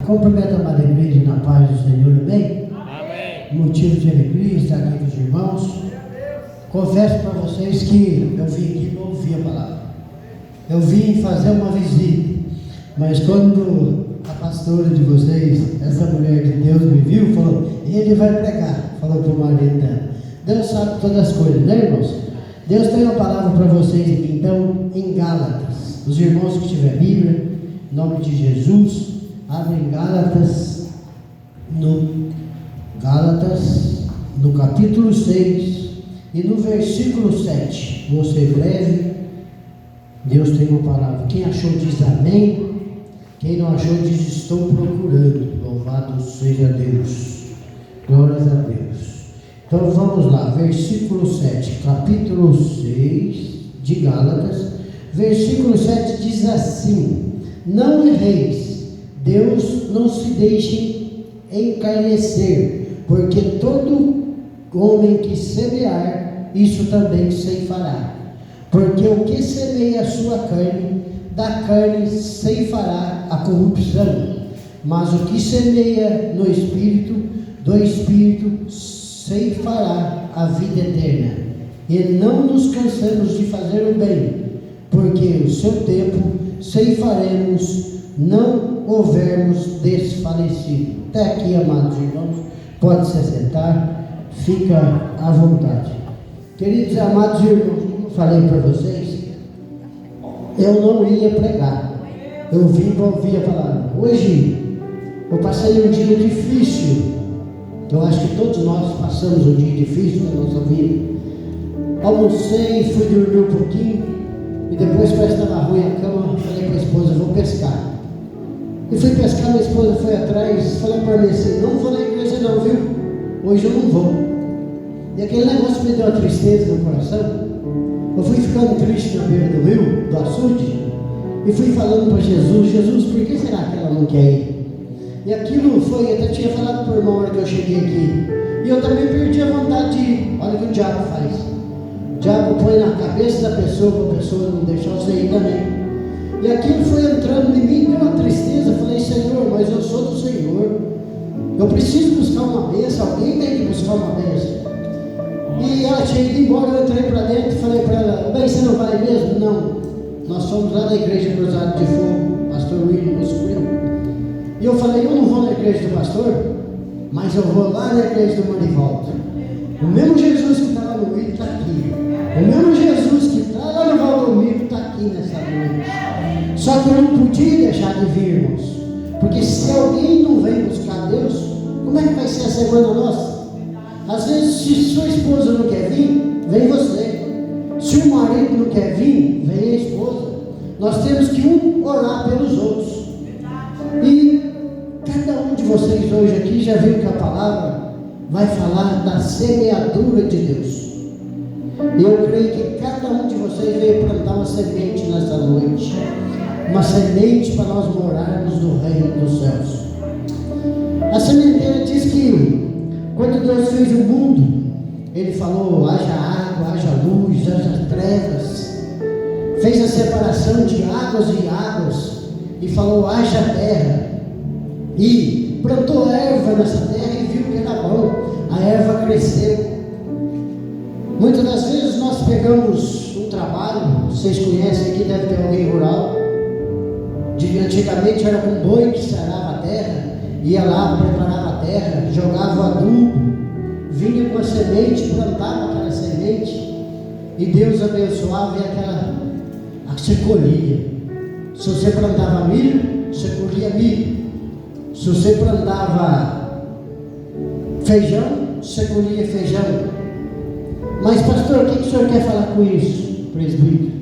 Cumprimento a amada igreja na paz do Senhor, amém? Amém. Motivo de alegria estar aqui com os irmãos. Confesso para vocês que eu vim aqui para ouvir a palavra. Eu vim fazer uma visita, mas quando a pastora de vocês, essa mulher de Deus, me viu, falou: ele vai pregar. Falou para o marido dela. Deus sabe todas as coisas, né, irmãos? Deus tem uma palavra para vocês aqui, então, em Gálatas. Os irmãos que tiver Bíblia, em nome de Jesus, abrem Gálatas, no capítulo 6 e no versículo 7. Vou ser breve. Deus tem uma palavra. Quem achou diz amém. Quem não achou diz estou procurando. Louvado seja Deus. Glórias a Deus. Então vamos lá, versículo 7, capítulo 6 de Gálatas, versículo 7 diz assim: não erreis, Deus não se deixe encarnecer, porque todo homem que semear, isso também ceifará. Porque o que semeia a sua carne, da carne ceifará a corrupção, mas o que semeia no Espírito, do Espírito ceifará a vida eterna. E não nos cansamos de fazer o bem, porque o seu tempo ceifaremos, não houvermos desfalecido. Até aqui, amados irmãos, pode se sentar, fica à vontade. Queridos e amados irmãos, como eu falei para vocês, eu não ia pregar, eu vim para ouvir a palavra. Hoje eu passei um dia difícil. Eu acho que todos nós passamos um dia difícil na nossa vida. Almocei, fui dormir um pouquinho, e depois parece que estava ruim a cama. Falei para a esposa: vou pescar. E fui pescar, minha esposa foi atrás. Falei para mim assim: não vou na igreja não, viu? Hoje eu não vou. E aquele negócio me deu uma tristeza no coração. Eu fui ficando triste na beira do rio, do açude, e fui falando para Jesus: Jesus, por que será que ela não quer ir? E aquilo foi, até tinha falado para o irmão na hora que eu cheguei aqui. E eu também perdi a vontade de ir. Olha o que o diabo faz. O diabo põe na cabeça da pessoa para a pessoa não deixar você ir também. E aquilo foi entrando em mim, deu uma tristeza. Eu falei: Senhor, mas eu sou do Senhor. Eu preciso buscar uma bênção. Alguém tem que buscar uma bênção. E ela tinha ido embora, eu entrei para dentro e falei para ela: bem, você não vai mesmo? Não. Nós somos lá da igreja Cruzado de Fogo, pastor William, nosso primo. E eu falei: eu não vou na igreja do pastor, mas eu vou lá na igreja do Manivaldo. O mesmo Jesus que está lá no William está aqui. O mesmo Jesus que está lá no Valdomiro está aqui nessa noite. Só que eu não podia deixar de vir, irmãos. Porque se alguém não vem buscar Deus, como é que vai ser a semana nossa? Às vezes, se sua esposa não quer vir, vem você. Se o marido não quer vir, vem a esposa. Nós temos que orar pelos outros. E cada um de vocês hoje aqui já viu que a palavra vai falar da semeadura de Deus. E eu creio que cada um de vocês veio plantar uma semente nessa noite. Uma semente para nós morarmos no reino dos céus. A sementeira diz que quando Deus fez o mundo, Ele falou: haja água, haja luz, haja trevas. Fez a separação de águas e águas. E falou: haja terra. E plantou erva nessa terra e viu que era bom. A erva cresceu. Muitas das vezes nós pegamos um trabalho, vocês conhecem aqui, deve ter alguém rural. Antigamente era com boi que sarava a terra, ia lá, preparava a terra, jogava o adubo, vinha com a semente, plantava aquela semente, e Deus abençoava e você colhia. Se você plantava milho, você colhia milho. Se você plantava feijão, você colhia feijão. Mas pastor, o que o senhor quer falar com isso, presbítero?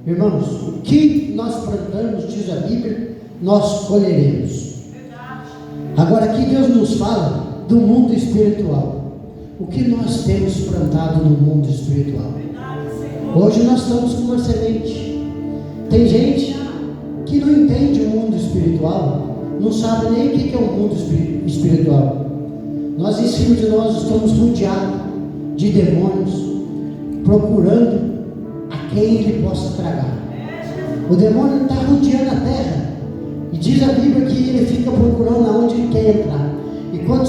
Irmãos, o que nós plantamos, diz a Bíblia, nós colheremos. Agora aqui Deus nos fala do mundo espiritual. O que nós temos plantado no mundo espiritual? Hoje nós estamos com uma semente. Tem gente que não entende o mundo espiritual, não sabe nem o que é o mundo espiritual. Nós em cima de nós estamos rodeados de demônios, procurando a quem ele possa tragar. O demônio está rodeando a terra, e diz a Bíblia que ele fica procurando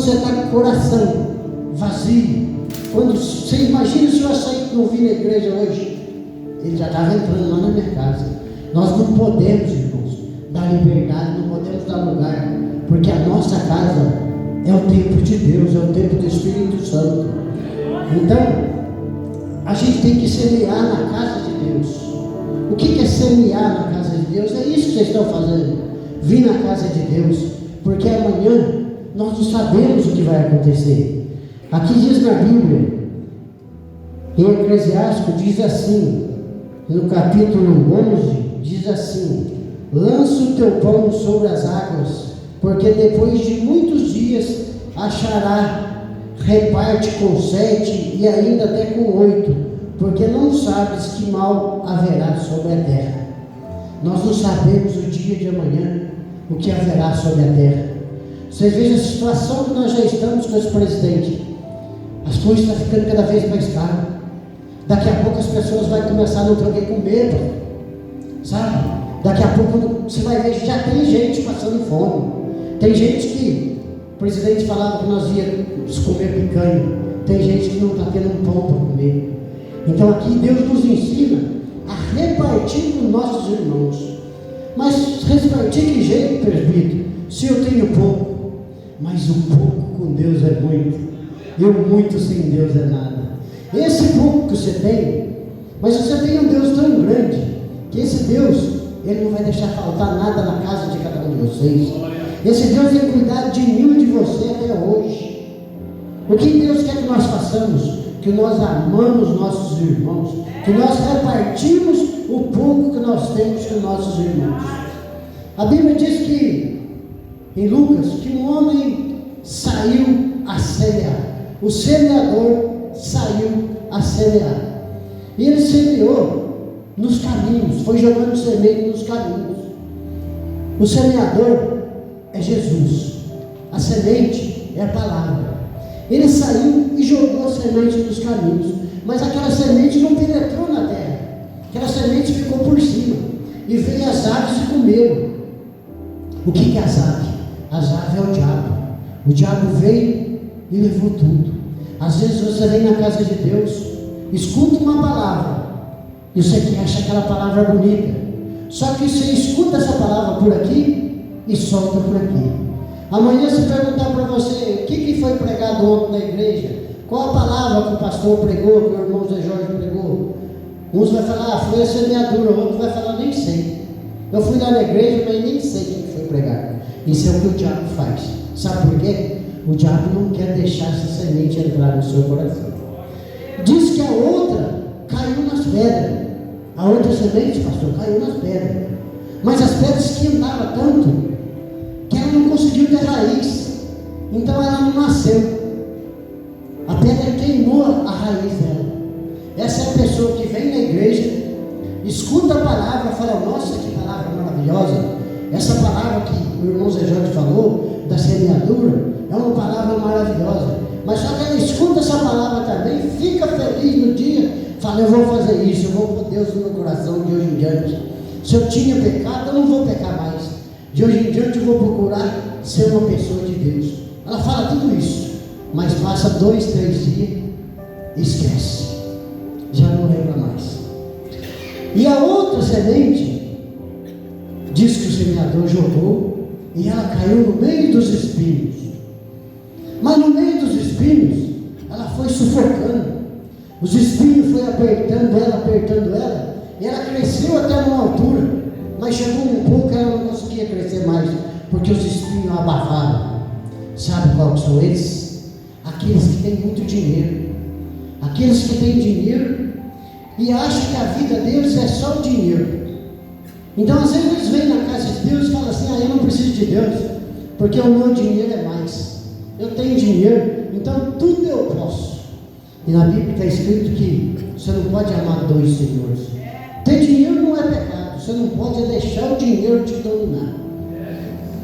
você está com o coração vazio, quando você imagina se eu sair e não vir na igreja hoje, ele já estava entrando lá na minha casa. Nós não podemos, irmãos, dar liberdade, não podemos dar lugar, porque a nossa casa é o templo de Deus, é o templo do Espírito Santo. Então, a gente tem que semear na casa de Deus. O que é semear na casa de Deus? É isso que vocês estão fazendo. Vir na casa de Deus, porque amanhã nós não sabemos o que vai acontecer. Aqui diz na Bíblia, em Eclesiástico, diz assim, no capítulo 11, diz assim: lança o teu pão sobre as águas, porque depois de muitos dias achará, reparte com 7 e ainda até com 8, porque não sabes que mal haverá sobre a terra. Nós não sabemos o dia de amanhã, o que haverá sobre a terra. Você veja a situação que nós já estamos com esse presidente. As coisas estão ficando cada vez mais caras. Daqui a pouco as pessoas vão começar a não ter alguém com medo, sabe? Daqui a pouco você vai ver que já tem gente passando fome. Tem gente que o presidente falava que nós íamos comer picanha. Tem gente que não está tendo um pão para comer. Então aqui Deus nos ensina a repartir com nossos irmãos. Mas repartir que jeito, presbítero? Se eu tenho pouco, mas o pouco com Deus é muito. E o muito sem Deus é nada. Esse pouco que você tem, mas você tem um Deus tão grande, que esse Deus, Ele não vai deixar faltar nada na casa de cada um de vocês. Esse Deus vai cuidar de mim e de você até hoje. O que Deus quer que nós façamos? Que nós amamos nossos irmãos, que nós repartimos o pouco que nós temos com nossos irmãos. A Bíblia diz que, em Lucas, que um homem saiu a semear. O semeador saiu a semear. E ele semeou nos caminhos, foi jogando semente nos caminhos. O semeador é Jesus. A semente é a palavra. Ele saiu e jogou a semente nos caminhos. Mas aquela semente não penetrou na terra. Aquela semente ficou por cima. E veio as aves e comeram. O que é as aves? As aves é o diabo. O diabo veio e levou tudo. Às vezes você vem na casa de Deus, escuta uma palavra, e você que acha aquela palavra bonita, só que você escuta essa palavra por aqui e solta por aqui. Amanhã se perguntar para você, o que foi pregado ontem na igreja? Qual a palavra que o pastor pregou, que o irmão Zé Jorge pregou? Uns vai falar, foi a semeadura, o outro vai falar, nem sei. Eu fui lá na igreja, mas nem sei o que foi pregado. Isso é o que o diabo faz. Sabe por quê? O diabo não quer deixar essa semente entrar no seu coração. Diz que a outra caiu nas pedras. A outra semente, pastor, caiu nas pedras. Mas as pedras esquentavam tanto que ela não conseguiu ter raiz. Então ela não nasceu. A pedra queimou a raiz dela. Essa é a pessoa que vem na igreja, escuta a palavra, fala, nossa, que palavra maravilhosa. Essa palavra que o irmão Zé Jorge falou, da semeadura, é uma palavra maravilhosa. Mas só que ela escuta essa palavra também, fica feliz no dia, fala, eu vou fazer isso, eu vou pôr Deus no meu coração de hoje em diante. Se eu tinha pecado, eu não vou pecar mais. De hoje em diante eu vou procurar ser uma pessoa de Deus. Ela fala tudo isso, mas passa 2, 3 dias, esquece, já não lembra mais. E a outra semente, diz que o semeador jogou, e ela caiu no meio dos espinhos. Mas no meio dos espinhos, ela foi sufocando. Os espinhos foi apertando ela, e ela cresceu até uma altura, mas chegou um pouco que ela não conseguia crescer mais, porque os espinhos abafaram. Sabe qual são eles? Aqueles que têm muito dinheiro. Aqueles que têm dinheiro e acham que a vida deles é só o dinheiro. Então às vezes eles vêm na casa de Deus e falam assim, eu não preciso de Deus, porque o meu dinheiro é mais. Eu tenho dinheiro, então tudo eu posso. E na Bíblia está escrito que você não pode amar 2 senhores. Ter dinheiro não é pecado, você não pode deixar o dinheiro te dominar.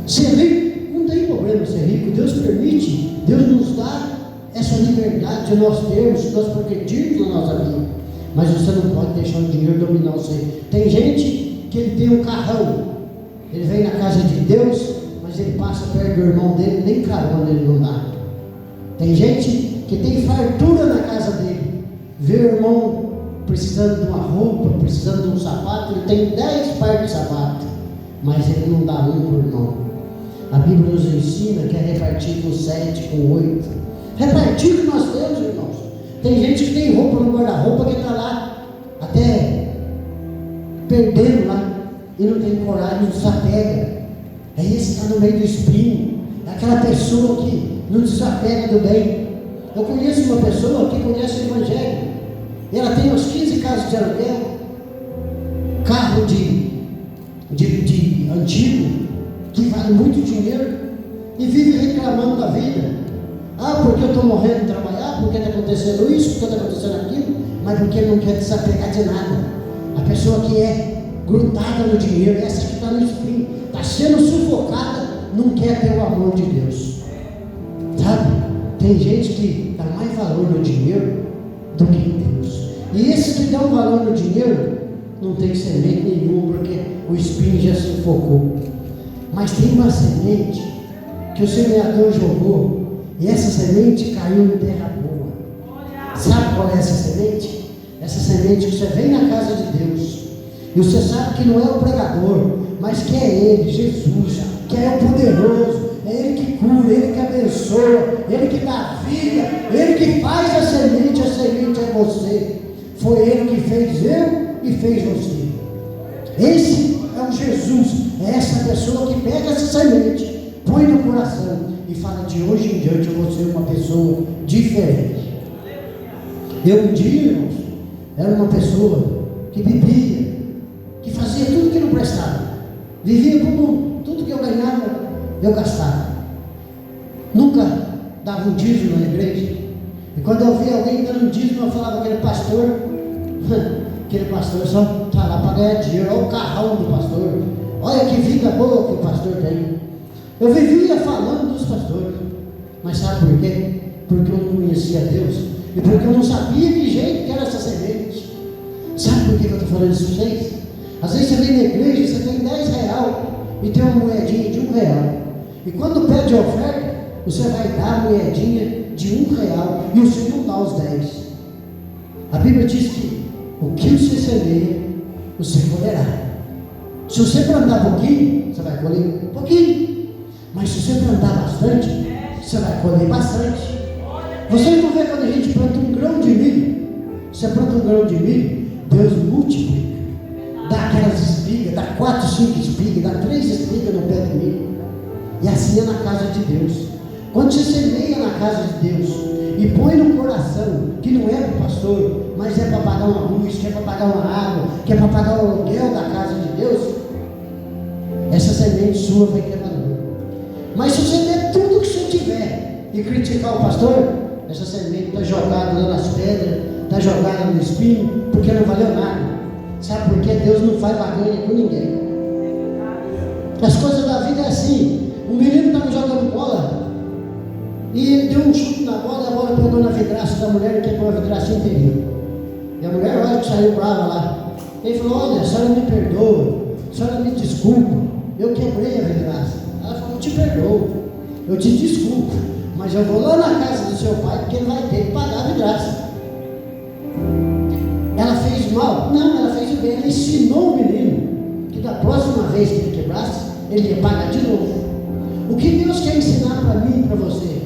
Ser rico, não tem problema ser rico, Deus permite, Deus nos dá essa liberdade de nós termos, de nós progredirmos na nossa vida. Mas você não pode deixar o dinheiro dominar você. Tem gente que ele tem um carrão, ele vem na casa de Deus, mas ele passa perto do irmão dele, nem carona ele não dá. Tem gente que tem fartura na casa dele. Vê o irmão precisando de uma roupa, precisando de um sapato, ele tem 10 pares de sapato, mas ele não dá um por irmão. A Bíblia nos ensina que é repartir com 7, com 8. Repartir que nós temos, irmãos. Tem gente que tem roupa no guarda-roupa que está lá, até perdendo lá, e não tem coragem, não desapega. É esse que está no meio do espinho. É aquela pessoa que não desapega do bem. Eu conheço uma pessoa que conhece o Evangelho. Ela tem uns 15 casas de aluguel, carro de antigo, que vale muito dinheiro, e vive reclamando da vida. Ah, porque eu estou morrendo de trabalhar, porque está acontecendo isso, porque está acontecendo aquilo, mas porque ele não quer desapegar de nada. A pessoa que é grudada no dinheiro, essa que está no espinho, está sendo sufocada, não quer ter o amor de Deus. Sabe? Tem gente que dá mais valor no dinheiro do que em Deus. E esse que dá um valor no dinheiro não tem semente nenhuma, porque o espinho já se focou. Mas tem uma semente que o semeador jogou, e essa semente caiu em terra boa. Sabe qual é essa semente? Essa semente que você vem na casa de Deus, e você sabe que não é o pregador, mas que é Ele, Jesus, que é o poderoso, é Ele que cura, Ele que abençoa, Ele que dá vida, Ele que faz a semente é você. Foi Ele que fez eu e fez você. Esse é o Jesus, é essa pessoa que pega essa semente, põe no coração e fala: de hoje em diante eu vou ser uma pessoa diferente. Eu um dia, irmãos, era uma pessoa que bebia, que fazia tudo que não prestava, vivia como tudo que eu ganhava, eu gastava. Nunca dava um dízimo na igreja. E quando eu via alguém dando um dízimo, eu falava: aquele pastor só está lá para ganhar dinheiro. Olha o carrão do pastor, olha que vida boa que o pastor tem. Eu vivia falando dos pastores, mas sabe por quê? Porque eu não conhecia Deus, e porque eu não sabia que jeito que era essa semente. Sabe por que eu estou falando isso para vocês? Às vezes você vem na igreja e você tem 10 real e tem uma moedinha de 1 real, e quando pede a oferta, você vai dar a moedinha de 1 real e você não dá os 10. A Bíblia diz que o que você semeia, você colherá. Se você plantar pouquinho, você vai colher pouquinho. Mas se você plantar bastante, você vai colher bastante. Vocês vão ver quando a gente planta um grão de milho. Você planta um grão de milho, Deus multiplica. Dá aquelas espigas, dá 4, 5 espigas, dá 3 espigas no pé de milho. E assim é na casa de Deus. Quando você semeia na casa de Deus e põe no coração que não é para o pastor, mas é para pagar uma luz, que é para pagar uma água, que é para pagar o aluguel da casa de Deus, essa semente sua vai ter valor. Mas se você der tudo que você tiver e criticar o pastor, essa semente está jogada lá nas pedras, está jogada no espinho, porque não valeu nada. Sabe por quê? Deus não faz barganha com ninguém. As coisas da vida é assim. Um menino estava jogando bola e ele deu um chute na bola, e a bola pegou na vidraça da mulher e quebrou a vidraça inteira. E a mulher, olha que saiu brava lá. Ele falou: olha, a senhora me perdoa, a senhora me desculpa, eu quebrei a vidraça. Ela falou: eu te perdoo, eu te desculpo, mas eu vou lá na casa do seu pai, porque ele vai ter que pagar a vidraça. Ela fez mal? Não, ela fez o bem. Ela ensinou o menino que da próxima vez que ele quebrasse, ele ia pagar de novo. O que Deus quer ensinar para mim e para você?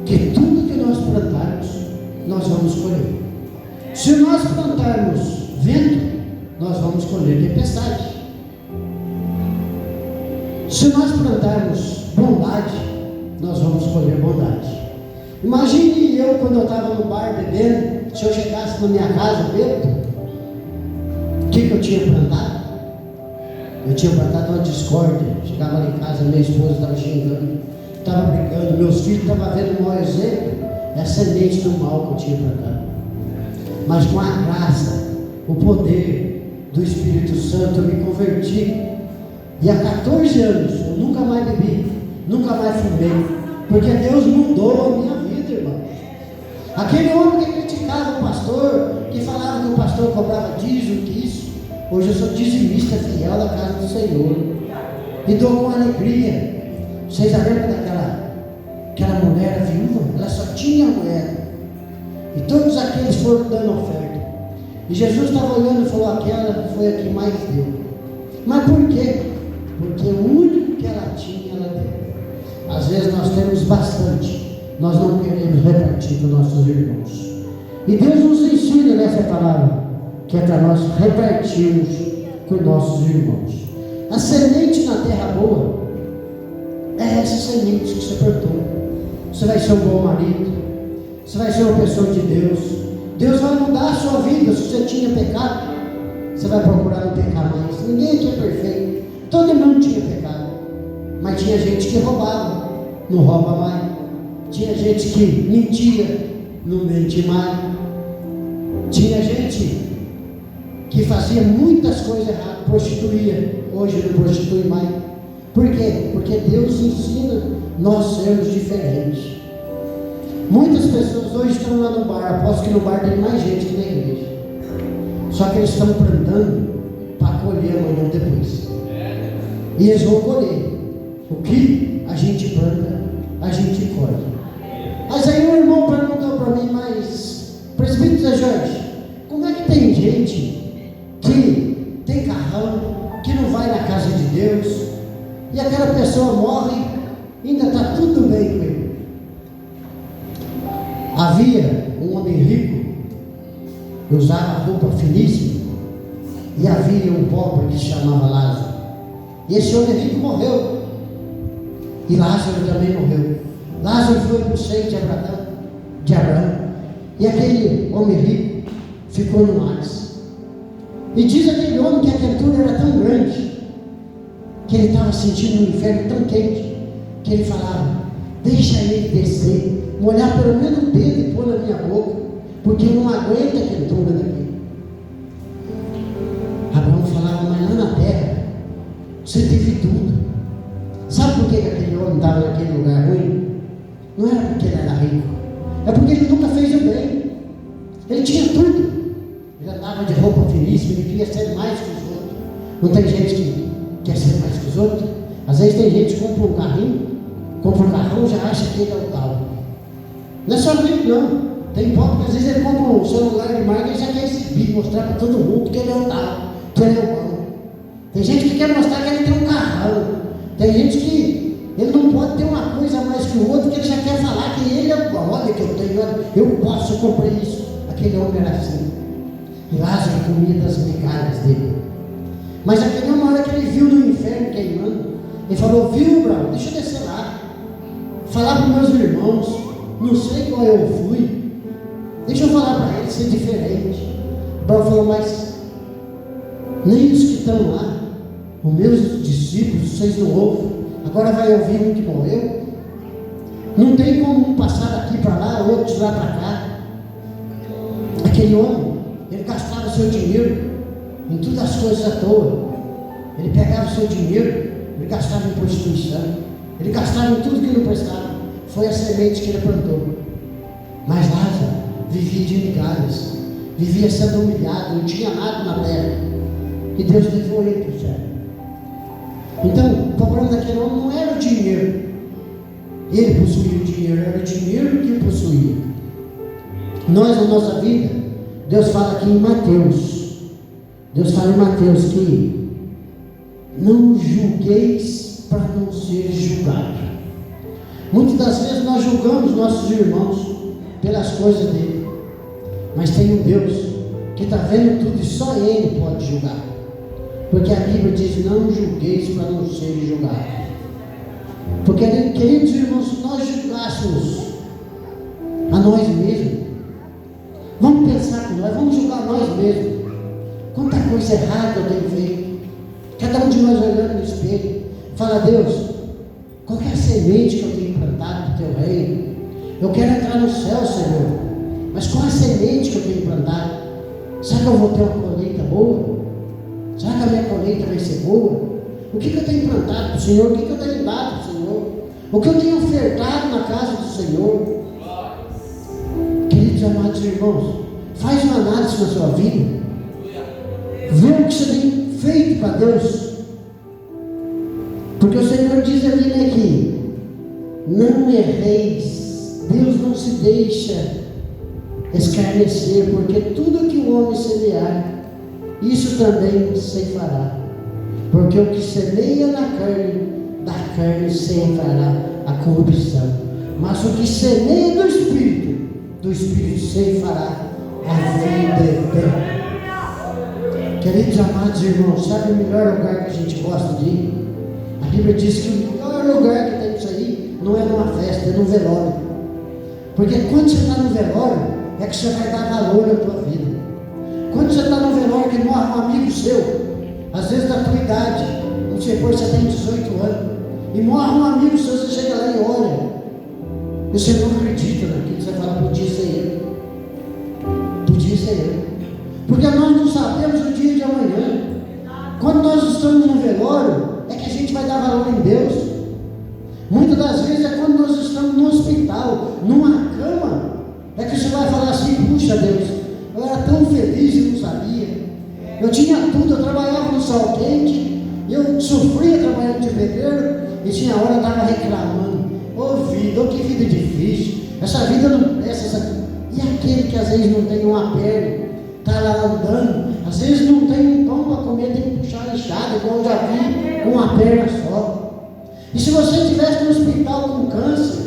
Que tudo que nós plantarmos, nós vamos colher. Se nós plantarmos vento, nós vamos colher tempestade. Se nós plantarmos bondade, nós vamos colher bondade. Imagine eu, quando eu estava no bar bebendo, se eu chegasse na minha casa bêbado, o que eu tinha plantado? Eu tinha plantado uma discórdia. Chegava lá em casa, minha esposa estava xingando, estava brigando, meus filhos estavam vendo um mau exemplo. É a semente do mal que eu tinha plantado. Mas com a graça, o poder do Espírito Santo, eu me converti. E há 14 anos eu nunca mais bebi, nunca mais fumei, porque Deus mudou a minha vida, irmão. Aquele homem que criticava o pastor, que falava que o pastor cobrava dízimo, que isso, hoje eu sou dizimista fiel da casa do Senhor e dou com alegria. Vocês lembram daquela mulher viúva? Ela ela só tinha moeda. E todos aqueles foram dando oferta. E Jesus estava olhando e falou: aquela foi a que mais deu. Mas por quê? Porque o único que ela tinha, ela deu. Às vezes nós temos bastante, nós não queremos repartir com nossos irmãos. E Deus nos ensina nessa palavra, que é para nós repartirmos com nossos irmãos. A semente na terra boa é essa semente que você plantou. Você vai ser um bom marido, você vai ser uma pessoa de Deus. Deus vai mudar a sua vida. Se você tinha pecado, você vai procurar não pecar mais. Ninguém aqui é perfeito, todo mundo tinha pecado, mas tinha gente que roubava, não rouba mais. Tinha gente que mentia, não mente mais. Tinha gente que fazia muitas coisas erradas, prostituía, hoje não prostitui mais. Por quê? Porque Deus ensina nós sermos diferentes. Muitas pessoas hoje estão lá no bar, aposto que no bar tem mais gente que na igreja. Só que eles estão plantando para colher amanhã depois. E eles vão colher. O que a gente planta, a gente colhe. Mas aí o irmão perguntou para mim: mas presbítero Zé Jorge, como é que tem gente que tem carrão, que não vai na casa de Deus, e aquela pessoa morre, ainda está tudo bem com ele? Havia um homem rico, que usava roupa finíssima, e havia um pobre que se chamava Lázaro. E esse homem rico morreu, e Lázaro também morreu. Lázaro foi para o seio de Abraão, e aquele homem rico ficou no Hades. E diz aquele homem que a quentura era tão grande, que ele estava sentindo um inferno tão quente, que ele falava: deixa ele descer, molhar pelo menos o dedo e pôr na minha boca, porque eu não aguento a quentura daqui. Abraão falava: mas lá na terra você teve tudo. Sabe por que aquele homem estava naquele lugar ruim? Não era porque ele era rico, é porque ele nunca fez o bem. Ele tinha tudo, ele andava de roupa finíssima, ele queria ser mais que os outros. Não tem gente que quer ser mais que os outros? Às vezes tem gente que compra um carrinho, compra um carrão, já acha que ele é o tal. Não é só rico não, tem pobre que às vezes ele compra um celular de marca e já quer exibir, mostrar para todo mundo que ele é o tal, que ele é o bom. Tem gente que quer mostrar que ele tem um carrão, tem gente que ele não pode ter uma coisa a mais que o outro, que ele já quer falar que ele é o bom. Olha que eu tenho, eu posso, eu comprei isso. Aquele homem era assim, e Lázaro comia das migalhas dele. Mas aquele homem, na hora que ele viu no inferno queimando, ele falou: viu, Abraão, deixa eu descer lá, falar para os meus irmãos, não sei qual eu fui, deixa eu falar para eles ser diferente. Abraão falou: mas nem os que estão lá, os meus discípulos, vocês não ouvem, agora vai ouvir um que morreu? Não tem como um passar daqui para lá, outro de lá para cá. Aquele homem, ele gastava seu dinheiro em todas as coisas à toa. Ele pegava o seu dinheiro, ele gastava em prostituição, ele gastava em tudo que não prestava. Foi a semente que ele plantou. Mas Lázaro vivia de migalhas, vivia sendo humilhado, não tinha nada na terra, e Deus levou ele para o céu. Então o problema daquele homem não era o dinheiro, ele possuía o dinheiro, era o dinheiro que o possuía. Nós, na nossa vida, Deus fala aqui em Mateus, Deus fala em Mateus que não julgueis para não ser julgado. Muitas das vezes nós julgamos nossos irmãos pelas coisas dele, mas tem um Deus que está vendo tudo e só Ele pode julgar, porque a Bíblia diz: não julgueis para não ser julgado. Porque, queridos irmãos, se nós julgássemos a nós mesmos, vamos pensar com nós, vamos julgar nós mesmos. Quanta coisa errada eu tenho feito. Cada um de nós olhando no espelho, fala: Deus, qual é a semente que eu tenho plantado do teu reino? Eu quero entrar no céu, Senhor, mas qual é a semente que eu tenho plantado? Será que eu vou ter uma colheita boa? Será que a minha colheita vai ser boa? O que eu tenho plantado para o Senhor? O que eu tenho dado para o Senhor? O que eu tenho ofertado na casa do Senhor? Queridos amados irmãos, faz uma análise na sua vida, vê o que você tem feito para Deus, porque o Senhor diz ali, né, que não erreis Deus não se deixa escarnecer, porque tudo que o homem semear, isso também ceifará. Porque o que semeia na carne, da carne ceifará a corrupção. Mas o que semeia do Espírito ceifará a vida eterna. Queridos amados irmãos, sabe o melhor lugar que a gente gosta de ir? A Bíblia diz que o melhor lugar que tem isso aí não é numa festa, é no velório. Porque quando você está no velório, é que você vai dar valor na tua vida. Quando você está no velório que morre um amigo seu, às vezes da tua idade, vamos supor que você tem 18 anos, e morre um amigo seu, você chega lá e olha, e você não acredita naquilo, você fala, podia ser ele. Podia ser ele. Porque nós não sabemos o dia de amanhã. Quando nós estamos no velório, é que a gente vai dar valor em Deus. Muitas das vezes é quando nós estamos no hospital, numa cama, é que você vai falar assim, puxa Deus, eu era tão feliz e não sabia. Eu tinha tudo, eu trabalhava no sol quente, eu sofria trabalhando de pedreiro, e tinha hora eu estava reclamando, vida, que vida difícil, essa vida não presta, e aquele que às vezes não tem uma perna, está lá andando, às vezes não tem um pão para comer, tem que puxar a enxada, igual eu já vi, com uma perna só. E se você estivesse no hospital com câncer,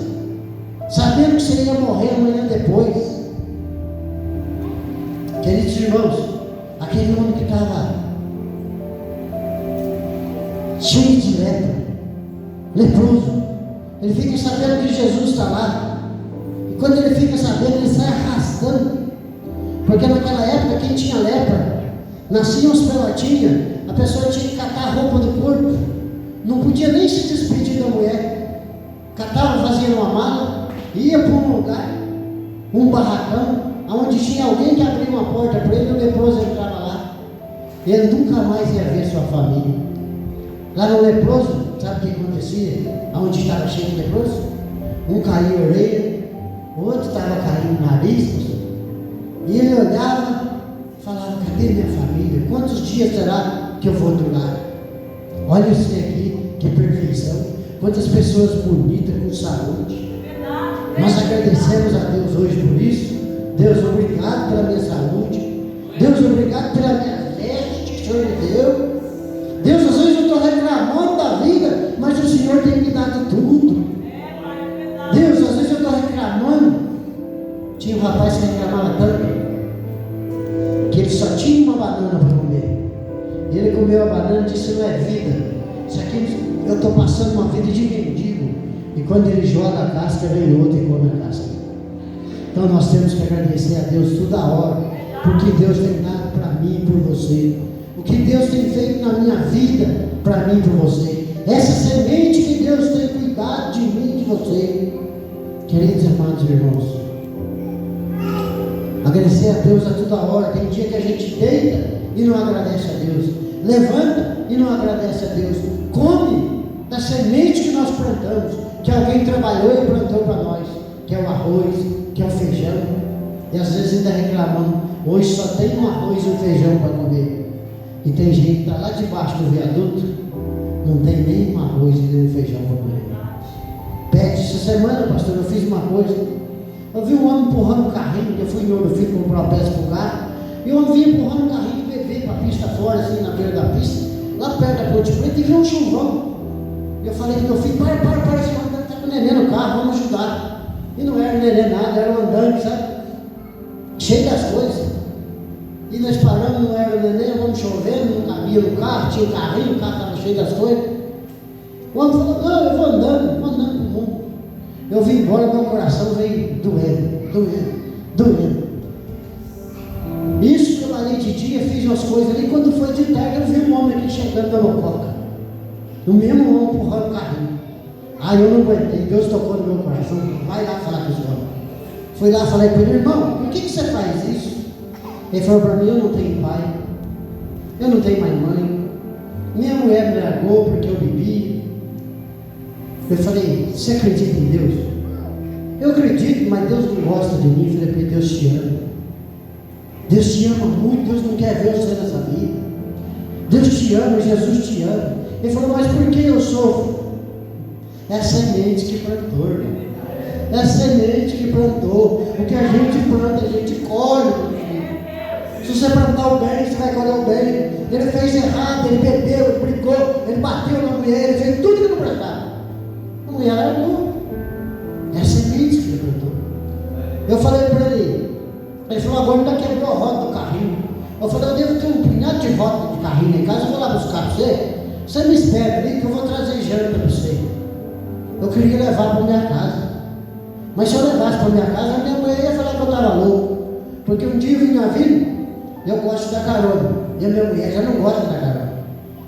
sabendo que você ia morrer amanhã depois, queridos irmãos, aquele homem que estava cheio de lepra, leproso, ele fica sabendo que Jesus está lá, e quando ele fica sabendo, ele sai arrastando, porque naquela época quem tinha lepra, nasciam os pelotinhos, a pessoa tinha que catar a roupa do corpo, não podia nem se despedir da mulher, catava, fazia uma mala, ia para um lugar, um barracão, onde tinha alguém que abria uma porta para ele, o leproso entrava lá, ele nunca mais ia ver sua família. Lá no leproso, sabe o que acontecia? Onde estava cheio de leproso? Um caía a orelha, o outro estava caindo o nariz, e ele olhava, falava, cadê minha família? Quantos dias será que eu vou durar? Olha isso aqui, que perfeição, quantas pessoas bonitas com saúde. Nós agradecemos a Deus hoje por isso. Deus, obrigado pela minha saúde. Deus, obrigado pela minha veste que o Senhor me deu. Deus, às vezes eu estou reclamando da vida, mas o Senhor tem me dado tudo. Deus, às vezes eu estou reclamando. Tinha um rapaz que reclamava tanto, que ele só tinha uma banana para comer. E ele comeu a banana e disse, não é vida. Isso aqui, eu estou passando uma vida de mendigo. E quando ele joga a casca, vem outro e come a casca. Então nós temos que agradecer a Deus toda hora, porque Deus tem dado para mim e por você. O que Deus tem feito na minha vida, para mim e por você. Essa semente que Deus tem cuidado de mim e de você. Queridos amados irmãos, agradecer a Deus a toda hora. Tem dia que a gente deita e não agradece a Deus, levanta e não agradece a Deus, come da semente que nós plantamos, que alguém trabalhou e plantou para nós, que é o arroz, que é o feijão, e às vezes ainda reclamando, hoje só tem um arroz e um feijão para comer, e tem gente que está lá debaixo do viaduto, não tem nem um arroz e nem um feijão para comer. Pede, essa semana, pastor, eu fiz uma coisa, eu vi um homem empurrando um carrinho, eu fui em Ouro Filho comprar uma peça para o carro, e o homem vinha empurrando um carrinho de bebê para a pista fora, assim, na beira da pista, lá perto da Ponte Preta, e viu um chuvão. E eu falei para meu filho, para, esse homem está com o neném no carro, vamos ajudar. E não era neném nada, era um andante, sabe? Cheio das coisas. E nós paramos, não era neném, vamos chovendo, não cabia no carro, tinha um carrinho, o carro estava cheio das coisas. O homem falou, não, eu vou andando pro mundo. Eu vim embora, meu coração veio doendo. Isso que eu falei de dia, fiz umas coisas ali, quando foi de tarde eu vi um homem aqui chegando na mococa. O mesmo homem empurrando o carrinho. Aí eu não aguentei, Deus tocou no meu coração, vai lá falar com os homens. Fui lá, falei para ele, irmão, por que você faz isso? Ele falou para mim, eu não tenho pai, eu não tenho mais mãe, minha mulher me largou porque eu bebi. Eu falei, você acredita em Deus? Eu acredito, mas Deus não gosta de mim. Eu falei para ele, Deus te ama. Deus te ama muito, Deus não quer ver você nessa vida. Deus te ama, Jesus te ama. Ele falou, mas por que eu sofro? É a semente que plantou, irmão. é a semente que plantou. O que a gente planta, a gente colhe. Se você plantar o bem, você vai colher o bem. Ele fez errado, ele bebeu, ele brigou, ele bateu na mulher, ele fez tudo que não prestava. A mulher largou. É a semente que ele plantou. Eu falei para ele falou, agora ainda quebrou a roda do carrinho. Eu falei, eu devo ter um punhado de roda de carrinho em casa, eu vou lá buscar para você. Você me espera ali que eu vou trazer janta para você. Eu queria levar para minha casa. Mas se eu levasse para minha casa, a minha mulher ia falar que eu estava louco. Porque um dia eu vim na vida, eu gosto da carona. E a minha mulher já não gosta da carona.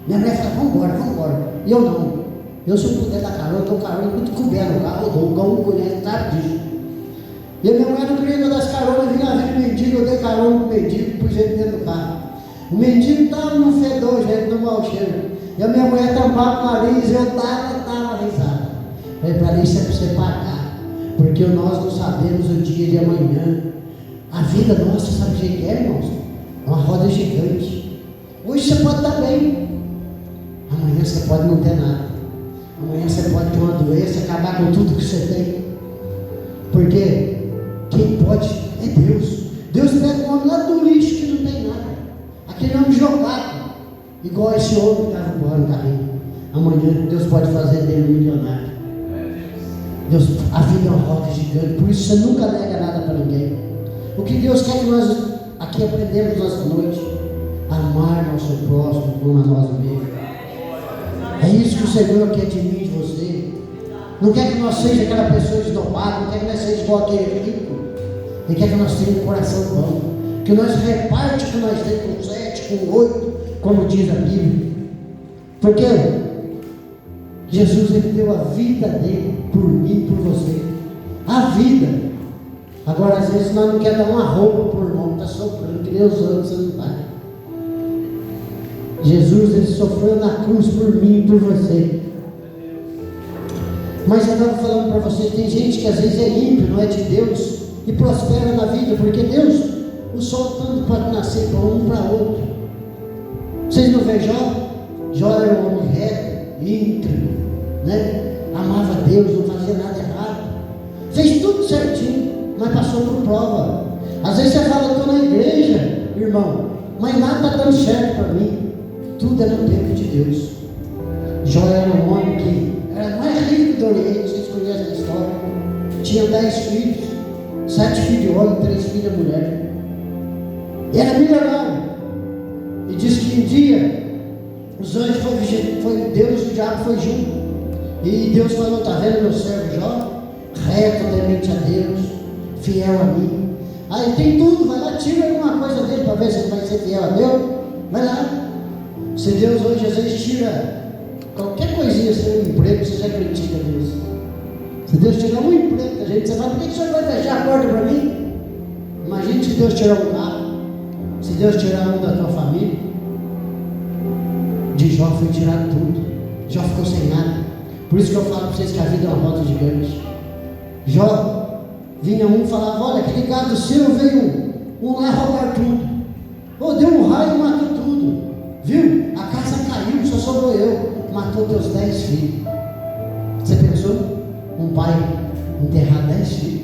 Minha mulher fala, vamos embora. E eu não. Eu, se eu puder dar carona, eu dou carona muito coberto no carro, eu dou. O cão não conhece, sabe disso. E a minha mulher não queria que eu desse carona, eu vim na vida mendigo, eu dei carona pro mendigo, pus ele dentro do carro. O mendigo estava no fedor, gente, no mau cheiro. E a minha mulher tampava o nariz, eu dava risada. Falei, para isso é para você pagar, porque nós não sabemos o dia de amanhã. A vida nossa, sabe o que é, irmãos? É uma roda gigante. Hoje você pode estar bem, amanhã você pode não ter nada. Amanhã você pode ter uma doença, acabar com tudo que você tem. Porque quem pode é Deus. Deus pega um homem lá do lixo que não tem nada, aquele homem jogado, igual esse homem que estava voando no carrinho. Amanhã Deus pode fazer dele um milionário. Deus, a vida é uma roda gigante, por isso você nunca nega nada para ninguém. O que Deus quer que nós aqui aprendemos nessa noite? Amar nosso próximo como a nós mesmos. É isso que o Senhor quer de mim e de você. Não quer que nós seja aquela pessoa esnobada, não quer que nós seja igual aquele rico. Ele quer que nós tenhamos um coração bom, que nós reparte o que nós temos com 7, com 8, como diz a Bíblia. Porque Jesus, ele deu a vida dele por mim e por você. A vida. Agora, às vezes, nós não queremos dar uma roupa por irmão, está sofrendo, que nem os outros, você não vai. Jesus, ele sofreu na cruz por mim e por você. Mas eu estava falando para vocês, tem gente que às vezes é ímpio, não é de Deus, e prospera na vida, porque Deus o sol tanto pode nascer para um para outro. Vocês não veem Jó? Jó era um homem reto, íntegro, né? Amava Deus, não fazia nada errado, fez tudo certinho, mas passou por prova. Às vezes você fala, eu estou na igreja, irmão, mas nada está dando certo para mim. Tudo é no tempo de Deus. Jó era um homem que era mais rico do Oriente, vocês conhecem a história. Tinha 10 filhos, 7 filhos de homem, 3 filhas de mulher. Era milionário. E diz que um dia os anjos foi Deus e o diabo foi junto. E Deus falou, está vendo meu servo Jó? Reto, temente a Deus, fiel a mim. Aí tem tudo, vai lá, tira alguma coisa dele para ver se ele vai ser fiel a Deus. Vai lá. Se Deus hoje às vezes tira qualquer coisinha, seu emprego, você já critica Deus. Se Deus tirar um emprego da gente, você fala, por que o senhor vai fechar a porta para mim? Imagine se Deus tirar um carro, se Deus tirar um da tua família. De Jó foi tirado tudo. Jó ficou sem nada. Por isso que eu falo para vocês que a vida é uma roda gigante. Jó, vinha um e falava, olha, aquele gado seu veio um lá roubar tudo. Ou deu um raio e matou tudo. Viu? A casa caiu, só sobrou eu. Matou teus 10 filhos. Você pensou? Um pai enterrar 10 filhos?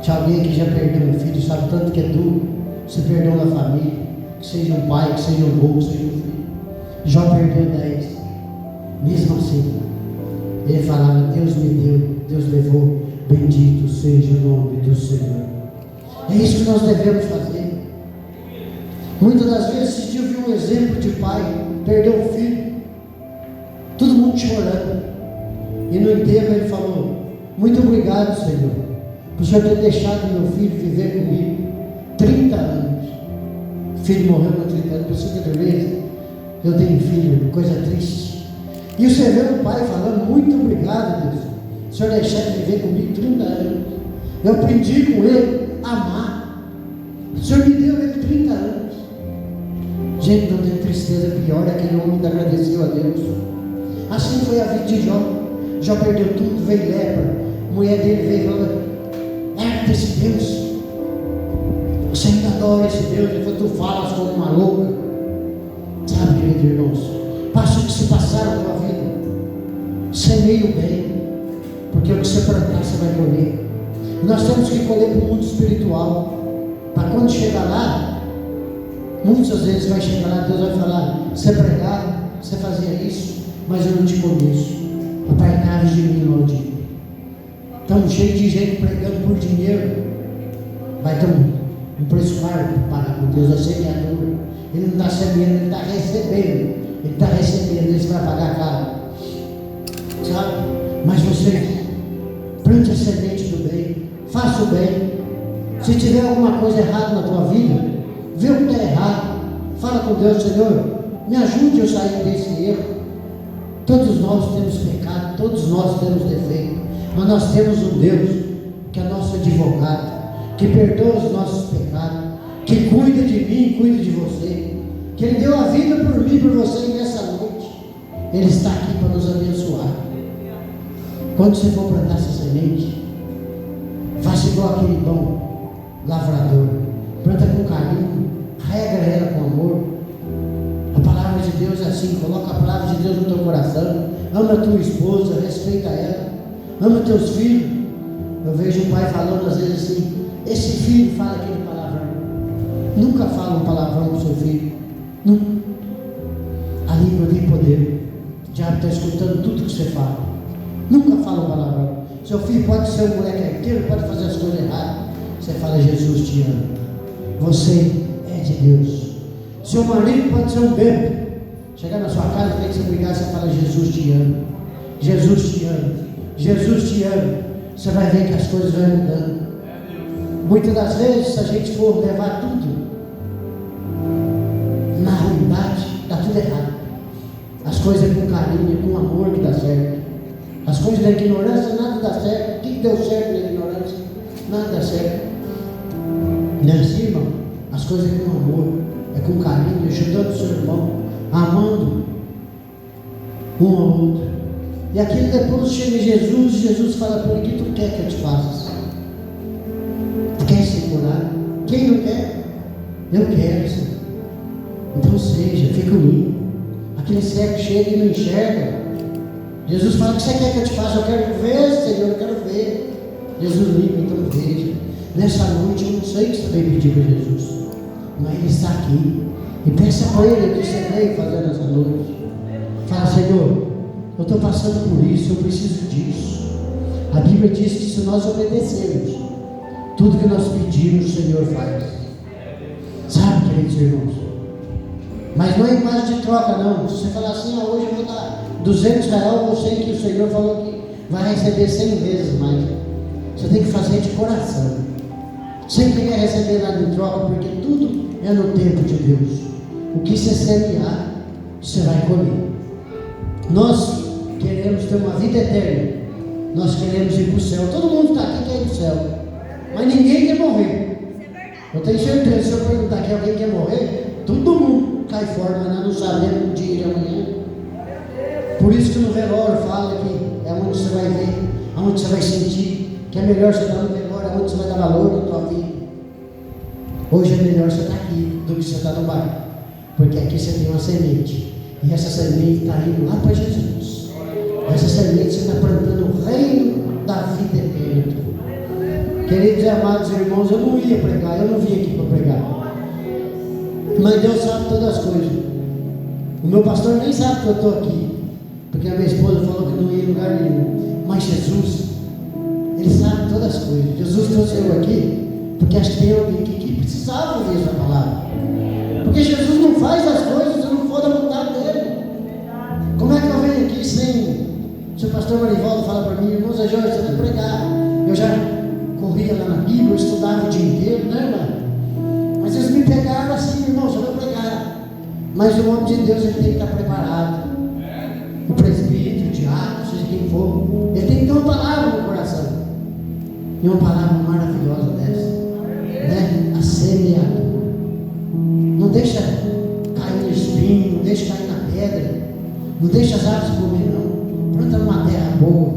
Tinha alguém que já perdeu um filho, sabe tanto que é duro. Você perdeu uma família, que seja um pai, que seja um avô, que seja um filho. Jó perdeu 10. Mesmo assim, ele falava, Deus me deu, Deus levou, bendito seja o nome do Senhor. É isso que nós devemos fazer. Muitas das vezes, esse dia eu vi um exemplo de pai, perdeu um filho, todo mundo chorando, e no enterro ele falou, muito obrigado, Senhor, por o Senhor ter deixado meu filho viver comigo 30 anos. O filho morreu com 30 anos, pessoa que beleza, eu tenho filho, coisa triste. E você vê o pai falando, muito obrigado, Deus, o Senhor deixar de viver comigo 30 anos, eu aprendi com ele a amar, o Senhor me deu ele 30 anos. Gente, não tem tristeza pior, é aquele homem que agradeceu a Deus. Assim foi a vida de Jó. Jó perdeu tudo, veio lepra, a mulher dele veio falando, ergue esse Deus, você ainda adora esse Deus. Ele falou, tu falas como uma louca. Sabe, queridos irmãos, passa o que se passar na tua vida, semeie o bem, Porque o que você plantar, você vai colher. E nós temos que colher para o mundo espiritual. Para quando chegar lá, muitas vezes vai chegar lá, Deus vai falar: você pregava, você fazia isso, mas eu não te conheço. Apartai-vos de mim, maldito. Estamos cheios de gente pregando por dinheiro. Vai ter um preço caro para pagar com Deus. É semeador. Ele não está semeando, ele está recebendo. Ele está recebendo, ele vai pagar caro. Sabe? Mas você plante a semente do bem, faça o bem. Se tiver alguma coisa errada na tua vida, vê o que está errado, fala com Deus: Senhor, me ajude a sair desse erro. Todos nós temos pecado, todos nós temos defeito, mas nós temos um Deus que é nosso advogado, que perdoa os nossos pecados, que cuida de mim, cuida de você, que Ele deu a vida por mim, por você, e nessa noite Ele está aqui para nos abençoar. Quando você for plantar essa semente, faça igual aquele bom lavrador, planta com carinho, rega ela com amor. A palavra de Deus é assim: coloca a palavra de Deus no teu coração, ama a tua esposa, respeita ela, ama teus filhos. Eu vejo um pai falando às vezes assim: esse filho fala aquele palavrão. Nunca fala um palavrão para o seu filho, nunca. A língua tem poder. O diabo está escutando tudo que você fala. Nunca fala um palavrão. Seu filho pode ser um moleque arteiro, pode fazer as coisas erradas, você fala: Jesus te ama, você é de Deus. Seu marido pode ser um bêbado, chegar na sua casa, tem que se brigar, você fala: Jesus te ama, Jesus te ama, Jesus te ama. Você vai ver que as coisas vão mudando. Muitas das vezes, se a gente for levar tudo na ruindade, está tudo errado. As coisas é com carinho, com amor que dá certo. As coisas da ignorância, nada dá certo. O que deu certo na ignorância? Nada dá certo. Não é assim, irmão? As coisas é com amor, é com carinho, ajudando o seu irmão, amando um ao outro. E aquele depois chega Jesus, e Jesus fala para ele: o que tu quer que eu te faça? Tu quer ser curado? Quem não quer? Eu quero, Senhor. Então seja, fica unido. Aquele cego chega e não enxerga. Jesus fala: o que você quer que eu te faça? Eu quero ver, Senhor, eu quero ver. Jesus liga: então veja. Nessa noite eu não sei o que você veio pedir para Jesus, mas Ele está aqui. E peça para Ele o que você veio fazer nessa noite. Fala: Senhor, eu estou passando por isso, eu preciso disso. A Bíblia diz que se nós obedecermos, tudo que nós pedimos, o Senhor faz. Sabe, queridos irmãos? Mas não é em base de troca, não. Se você falar assim: hoje eu vou dar R$200, eu sei que o Senhor falou que vai receber 100 vezes mais. Você tem que fazer de coração. Sempre quer receber nada em troca, porque tudo é no tempo de Deus. O que você semear, você vai colher. Nós queremos ter uma vida eterna. Nós queremos ir para o céu. Todo mundo está aqui quer ir para o céu, mas ninguém quer morrer. Eu tenho certeza, se eu perguntar aqui: alguém quer morrer? Todo mundo cai fora, mas nós não sabemos o dia de amanhã. Por isso que no velório fala que é onde você vai ver, onde você vai sentir que é melhor você estar no velório, onde você vai dar valor na tua vida. Hoje é melhor você estar aqui do que você estar no bairro, porque aqui você tem uma semente, e essa semente está indo lá para Jesus. Essa semente você está plantando o reino da vida eterna. Queridos e amados irmãos, eu não ia pregar, eu não vim aqui para pregar, mas Deus sabe todas as coisas. O meu pastor nem sabe que eu estou aqui, porque a minha esposa falou que não ia em lugar nenhum. Mas Jesus, Ele sabe todas as coisas. Jesus trouxe eu aqui porque acho que tem alguém aqui que precisava ouvir essa palavra. Porque Jesus não faz as coisas se não for da vontade dele. Como é que eu venho aqui sem... Se o pastor Marivaldo fala para mim: irmão Zé Jorge, você vai pregar. Eu já corria lá na Bíblia, eu estudava o dia inteiro, né, irmão? Mas eles me pegaram assim: irmão, você vai pregar. Mas o homem de Deus, ele tem que estar preparado. O presbítero, o diácono, seja quem for, ele tem que ter uma palavra no coração. E uma palavra maravilhosa dessa, né? A semeadura. Não deixa cair no espinho, não deixa cair na pedra, não deixa as árvores comer, não. Planta numa terra boa,